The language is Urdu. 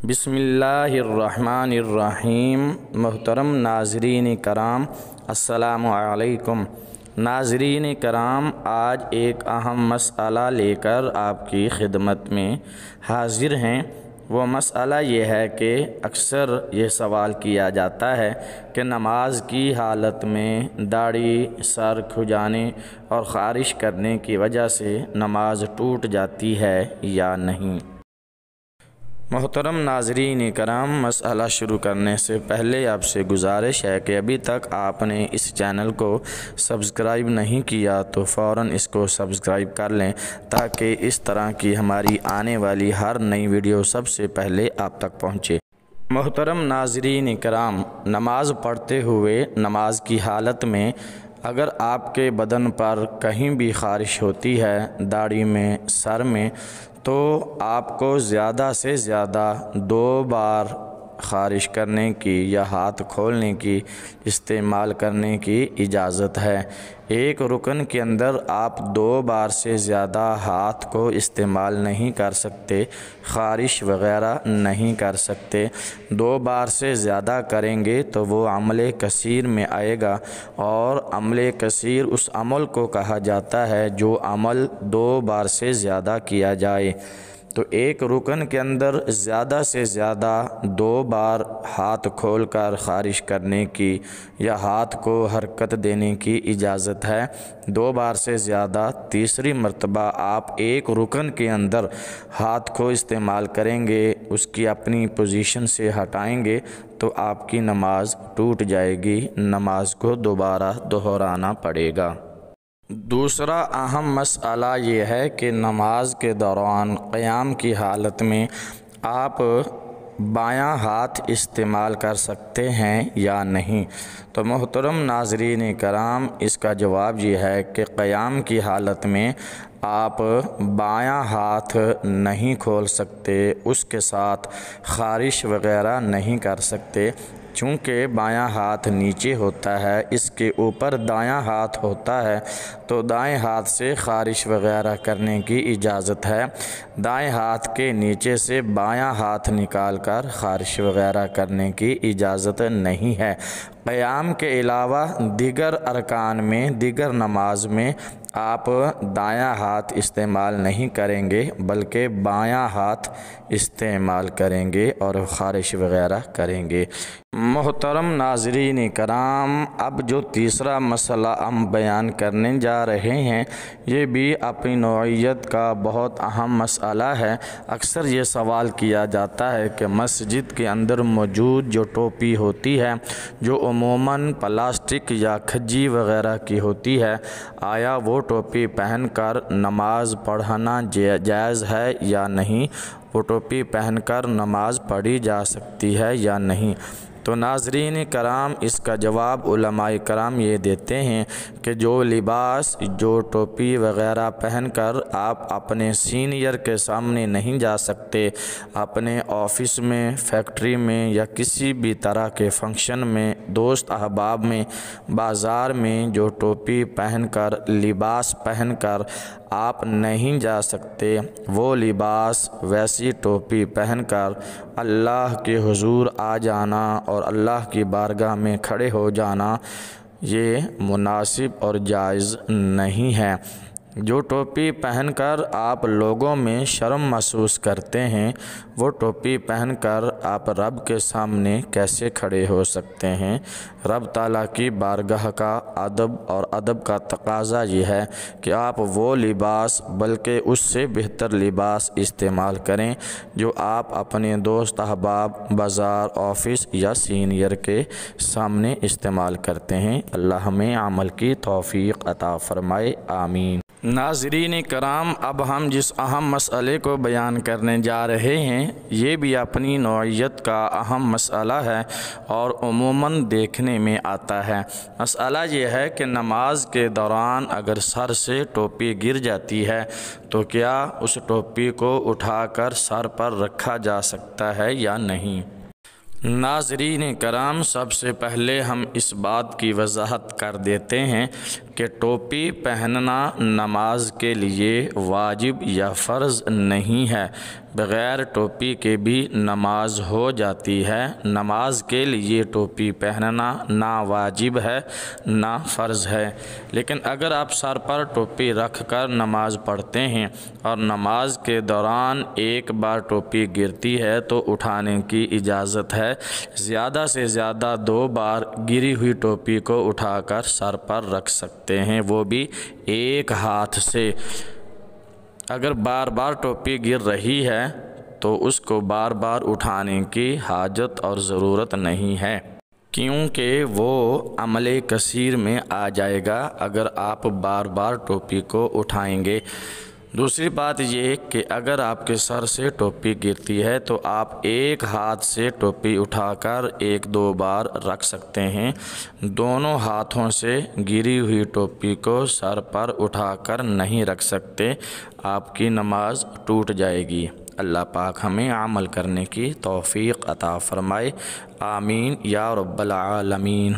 بسم اللہ الرحمن الرحیم۔ محترم ناظرین کرام، السلام علیکم۔ ناظرین کرام، آج ایک اہم مسئلہ لے کر آپ کی خدمت میں حاضر ہیں۔ وہ مسئلہ یہ ہے کہ اکثر یہ سوال کیا جاتا ہے کہ نماز کی حالت میں داڑھی، سر کھجانے اور خارش کرنے کی وجہ سے نماز ٹوٹ جاتی ہے یا نہیں۔ محترم ناظرین کرام، مسئلہ شروع کرنے سے پہلے آپ سے گزارش ہے کہ ابھی تک آپ نے اس چینل کو سبسکرائب نہیں کیا تو فوراً اس کو سبسکرائب کر لیں تاکہ اس طرح کی ہماری آنے والی ہر نئی ویڈیو سب سے پہلے آپ تک پہنچے۔ محترم ناظرین کرام، نماز پڑھتے ہوئے نماز کی حالت میں اگر آپ کے بدن پر کہیں بھی خارش ہوتی ہے، داڑھی میں، سر میں، تو آپ کو زیادہ سے زیادہ 2 بار خارش کرنے کی یا ہاتھ کھولنے کی استعمال کرنے کی اجازت ہے۔ ایک رکن کے اندر آپ 2 بار سے زیادہ ہاتھ کو استعمال نہیں کر سکتے، خارش وغیرہ نہیں کر سکتے۔ 2 بار سے زیادہ کریں گے تو وہ عمل کثیر میں آئے گا، اور عمل کثیر اس عمل کو کہا جاتا ہے جو عمل 2 بار سے زیادہ کیا جائے۔ تو ایک رکن کے اندر زیادہ سے زیادہ 2 بار ہاتھ کھول کر خارش کرنے کی یا ہاتھ کو حرکت دینے کی اجازت ہے۔ 2 بار سے زیادہ تیسری مرتبہ آپ ایک رکن کے اندر ہاتھ کو استعمال کریں گے، اس کی اپنی پوزیشن سے ہٹائیں گے تو آپ کی نماز ٹوٹ جائے گی، نماز کو دوبارہ دہرانا پڑے گا۔ دوسرا اہم مسئلہ یہ ہے کہ نماز کے دوران قیام کی حالت میں آپ بایاں ہاتھ استعمال کر سکتے ہیں یا نہیں۔ تو محترم ناظرین کرام، اس کا جواب یہ ہے کہ قیام کی حالت میں آپ بایاں ہاتھ نہیں کھول سکتے، اس کے ساتھ خارش وغیرہ نہیں کر سکتے، چونکہ بایاں ہاتھ نیچے ہوتا ہے، اس کے اوپر دایاں ہاتھ ہوتا ہے، تو دائیں ہاتھ سے خارش وغیرہ کرنے کی اجازت ہے۔ دائیں ہاتھ کے نیچے سے بایاں ہاتھ نکال کر خارش وغیرہ کرنے کی اجازت نہیں ہے۔ قیام کے علاوہ دیگر ارکان میں، دیگر نماز میں آپ دایاں ہاتھ استعمال نہیں کریں گے بلکہ بایاں ہاتھ استعمال کریں گے اور خارش وغیرہ کریں گے۔ محترم ناظرین کرام، اب جو تیسرا مسئلہ ہم بیان کرنے جا رہے ہیں یہ بھی اپنی نوعیت کا بہت اہم مسئلہ ہے۔ اکثر یہ سوال کیا جاتا ہے کہ مسجد کے اندر موجود جو ٹوپی ہوتی ہے، جو عموماً پلاسٹک یا کھجی وغیرہ کی ہوتی ہے، آیا وہ ٹوپی پہن کر نماز پڑھنا جائز ہے یا نہیں؟ وہ ٹوپی پہن کر نماز پڑھی جا سکتی ہے یا نہیں؟ تو ناظرین کرام، اس کا جواب علماء کرام یہ دیتے ہیں کہ جو لباس، جو ٹوپی وغیرہ پہن کر آپ اپنے سینئر کے سامنے نہیں جا سکتے، اپنے آفس میں، فیکٹری میں یا کسی بھی طرح کے فنکشن میں، دوست احباب میں، بازار میں جو ٹوپی پہن کر، لباس پہن کر آپ نہیں جا سکتے، وہ لباس، ویسی ٹوپی پہن کر اللہ کے حضور آ جانا اور اللہ کی بارگاہ میں کھڑے ہو جانا یہ مناسب اور جائز نہیں ہے۔ جو ٹوپی پہن کر آپ لوگوں میں شرم محسوس کرتے ہیں، وہ ٹوپی پہن کر آپ رب کے سامنے کیسے کھڑے ہو سکتے ہیں؟ رب تعالیٰ کی بارگاہ کا ادب اور ادب کا تقاضا یہ ہے کہ آپ وہ لباس، بلکہ اس سے بہتر لباس استعمال کریں جو آپ اپنے دوست احباب، بازار، آفس یا سینئر کے سامنے استعمال کرتے ہیں۔ اللہ ہمیں عمل کی توفیق عطا فرمائے، آمین۔ ناظرین کرام، اب ہم جس اہم مسئلے کو بیان کرنے جا رہے ہیں یہ بھی اپنی نوعیت کا اہم مسئلہ ہے اور عموماً دیکھنے میں آتا ہے۔ مسئلہ یہ ہے کہ نماز کے دوران اگر سر سے ٹوپی گر جاتی ہے تو کیا اس ٹوپی کو اٹھا کر سر پر رکھا جا سکتا ہے یا نہیں؟ ناظرین کرام، سب سے پہلے ہم اس بات کی وضاحت کر دیتے ہیں کہ ٹوپی پہننا نماز کے لیے واجب یا فرض نہیں ہے، بغیر ٹوپی کے بھی نماز ہو جاتی ہے۔ نماز کے لیے ٹوپی پہننا نہ واجب ہے نہ فرض ہے، لیکن اگر آپ سر پر ٹوپی رکھ کر نماز پڑھتے ہیں اور نماز کے دوران ایک بار ٹوپی گرتی ہے تو اٹھانے کی اجازت ہے۔ زیادہ سے زیادہ 2 بار گری ہوئی ٹوپی کو اٹھا کر سر پر رکھ سکتے ہیں، وہ بھی ایک ہاتھ سے۔ اگر بار بار ٹوپی گر رہی ہے تو اس کو بار بار اٹھانے کی حاجت اور ضرورت نہیں ہے، کیونکہ وہ عمل کثیر میں آ جائے گا اگر آپ بار بار ٹوپی کو اٹھائیں گے۔ دوسری بات یہ کہ اگر آپ کے سر سے ٹوپی گرتی ہے تو آپ ایک ہاتھ سے ٹوپی اٹھا کر 1-2 بار رکھ سکتے ہیں، دونوں ہاتھوں سے گری ہوئی ٹوپی کو سر پر اٹھا کر نہیں رکھ سکتے، آپ کی نماز ٹوٹ جائے گی۔ اللہ پاک ہمیں عمل کرنے کی توفیق عطا فرمائے، آمین یا رب العالمین۔